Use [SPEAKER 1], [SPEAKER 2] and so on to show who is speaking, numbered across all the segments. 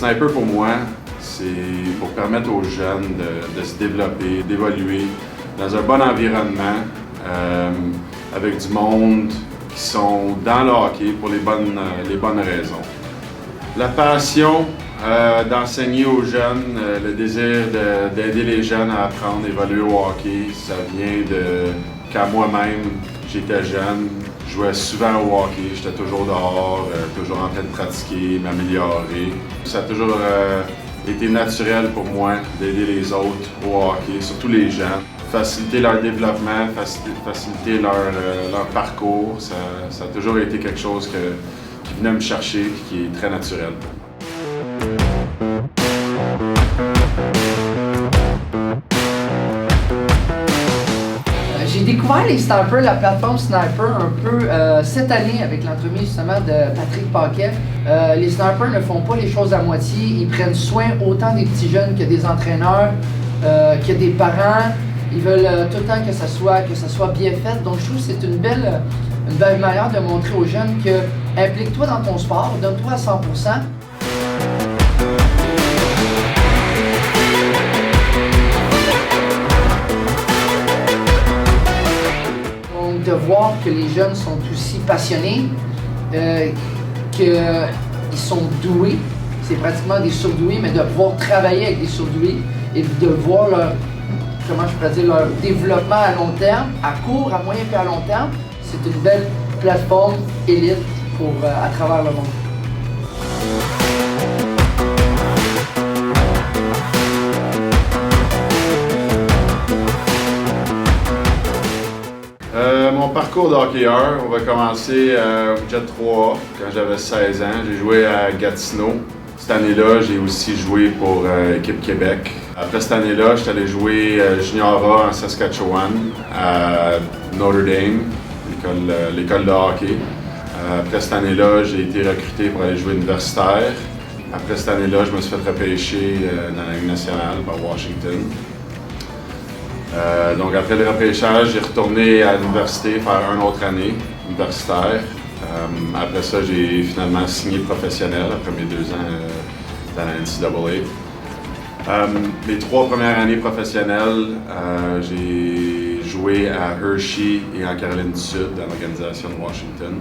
[SPEAKER 1] sniper pour moi, c'est pour permettre aux jeunes de se développer, d'évoluer dans un bon environnement, avec du monde qui sont dans le hockey pour les bonnes raisons. La passion d'enseigner aux jeunes, le désir d'aider les jeunes à apprendre, à évoluer au hockey, ça vient de quand moi-même j'étais jeune, je jouais souvent au hockey, j'étais toujours dehors, toujours en train de pratiquer, m'améliorer. Ça a toujours été naturel pour moi d'aider les autres au hockey, surtout les jeunes. Faciliter leur développement, faciliter leur parcours, ça a toujours été quelque chose qui venait me chercher et qui est très naturel.
[SPEAKER 2] J'ai découvert les snipers, la plateforme Sniper, un peu cette année avec l'entremise justement de Patrick Paquet. Les snipers ne font pas les choses à moitié, ils prennent soin autant des petits jeunes que des entraîneurs, que des parents. Ils veulent tout le temps que ça soit bien fait. Donc je trouve que c'est une belle manière de montrer aux jeunes que implique-toi dans ton sport, donne-toi à 100%. Donc de voir que les jeunes sont aussi passionnés, qu'ils sont doués, c'est pratiquement des surdoués, mais de pouvoir travailler avec des surdoués et de voir leur développement à long terme, à court, à moyen et à long terme, c'est une belle plateforme élite à travers le monde.
[SPEAKER 1] Mon parcours de hockeyeur, on va commencer au Jet 3 quand j'avais 16 ans. J'ai joué à Gatineau. Cette année-là, j'ai aussi joué pour l'équipe Québec. Après cette année-là, je suis allé jouer Junior A en Saskatchewan, à Notre Dame, l'école de hockey. Après cette année-là, j'ai été recruté pour aller jouer universitaire. Après cette année-là, je me suis fait repêcher dans la Ligue nationale par Washington. Donc après le repêchage, j'ai retourné à l'université faire une autre année universitaire. Après ça, j'ai finalement signé professionnel après mes 2 ans dans la NCAA. Les 3 premières années professionnelles, j'ai joué à Hershey et en Caroline du Sud, dans l'organisation de Washington.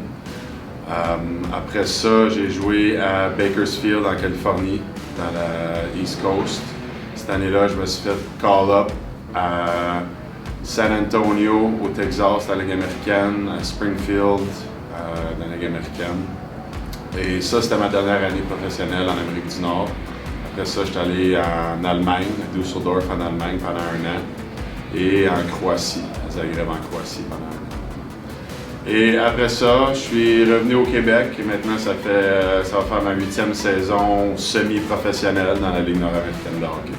[SPEAKER 1] Après ça, j'ai joué à Bakersfield en Californie, dans la East Coast. Cette année-là, je me suis fait call-up à San Antonio, au Texas, dans la Ligue américaine, à Springfield, dans la Ligue américaine. Et ça, c'était ma dernière année professionnelle en Amérique du Nord. Après ça, j'étais allé en Allemagne, à Düsseldorf en Allemagne pendant 1 an, et en Croatie, à Zagreb en Croatie pendant 1 an. Et après ça, je suis revenu au Québec et maintenant ça va faire ma 8e saison semi-professionnelle dans la Ligue nord-américaine de hockey.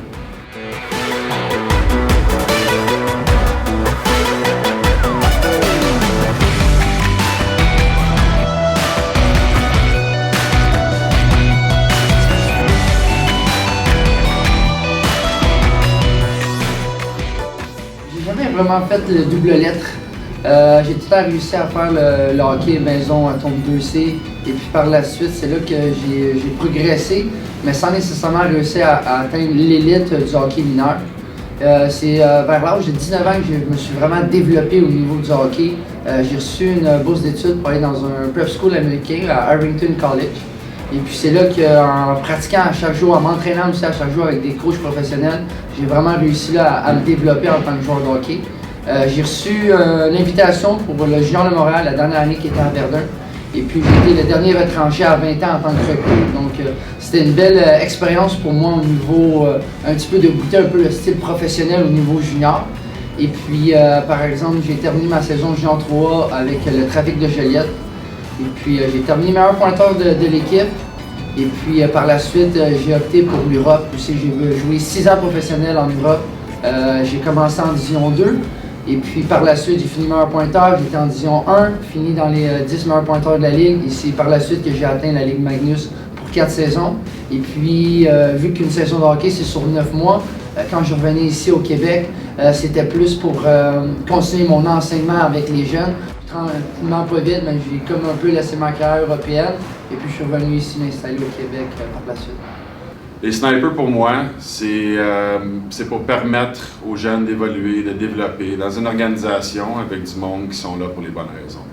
[SPEAKER 2] Vraiment fait le double lettre. J'ai tout le temps réussi à faire le hockey maison à tombe 2C et puis par la suite c'est là que j'ai progressé mais sans nécessairement réussir à atteindre l'élite du hockey mineur. C'est vers l'âge de 19 ans que je me suis vraiment développé au niveau du hockey. J'ai reçu une bourse d'études pour aller dans un prep school américain à Harrington College. Et puis c'est là qu'en pratiquant à chaque jour, en m'entraînant aussi à chaque jour avec des coachs professionnels, j'ai vraiment réussi là, à me développer en tant que joueur de hockey. J'ai reçu l'invitation pour le Junior de Montréal, la dernière année qui était à Verdun. Et puis j'ai été le dernier retranché à 20 ans en tant que recrue. Donc c'était une belle expérience pour moi au niveau, un petit peu de goûter un peu le style professionnel au niveau junior. Et puis par exemple, j'ai terminé ma saison Junior 3 avec le Trafic de Joliette. Et puis j'ai terminé meilleur pointeur de l'équipe. Et puis par la suite, j'ai opté pour l'Europe. Aussi, j'ai joué 6 ans professionnel en Europe. J'ai commencé en Division 2. Et puis par la suite, j'ai fini meilleur pointeur. J'étais en Division 1, fini dans les 10 meilleurs pointeurs de la Ligue. Et c'est par la suite que j'ai atteint la Ligue Magnus pour 4 saisons. Et puis, vu qu'une saison de hockey, c'est sur 9 mois, quand je revenais ici au Québec, c'était plus pour continuer mon enseignement avec les jeunes. Tranquillement pas vite, mais j'ai comme un peu laissé ma carrière européenne. Et puis je suis revenu ici m'installer au Québec par la suite.
[SPEAKER 1] Les snipers, pour moi, c'est pour permettre aux jeunes d'évoluer, de développer dans une organisation avec du monde qui sont là pour les bonnes raisons.